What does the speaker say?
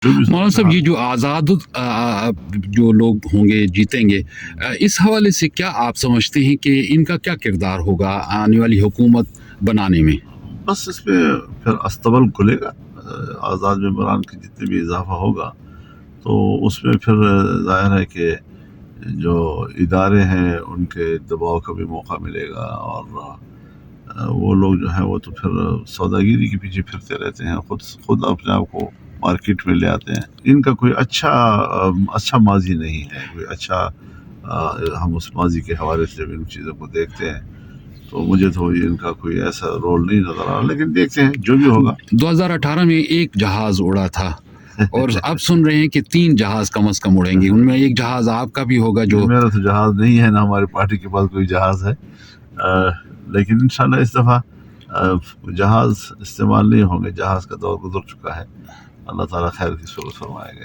جو بھی مولانا صاحب یہ جو آزاد جو لوگ ہوں گے جیتیں گے، اس حوالے سے کیا آپ سمجھتے ہیں کہ ان کا کیا کردار ہوگا آنے والی حکومت بنانے میں؟ بس اس میں پھر استبل کھلے گا، آزاد ممبران کی جتنے بھی اضافہ ہوگا تو اس میں پھر ظاہر ہے کہ جو ادارے ہیں ان کے دباؤ کا بھی موقع ملے گا، اور وہ لوگ جو ہیں وہ تو پھر سوداگیری کے پیچھے پھرتے رہتے ہیں، خود اپنے آپ کو مارکیٹ میں لے آتے ہیں. ان کا کوئی اچھا ماضی نہیں ہے، کوئی اچھا ہم اس ماضی کے حوالے سے جب ان چیزوں کو دیکھتے ہیں تو مجھے تو ان کا کوئی ایسا رول نہیں نظر آ رہا، لیکن دیکھتے ہیں جو بھی ہوگا. 2018 میں ایک جہاز اڑا تھا اور اب سن رہے ہیں کہ 3 جہاز کم از کم اڑیں گے، ان میں ایک جہاز آپ کا بھی ہوگا جو میرا تو جہاز نہیں ہے، نہ ہماری پارٹی کے پاس کوئی جہاز ہے، لیکن انشاءاللہ اس دفعہ جہاز استعمال نہیں ہوں گے، جہاز کا دور گزر چکا ہے. اللہ تعالیٰ خیر کی صورت فرمائے گا.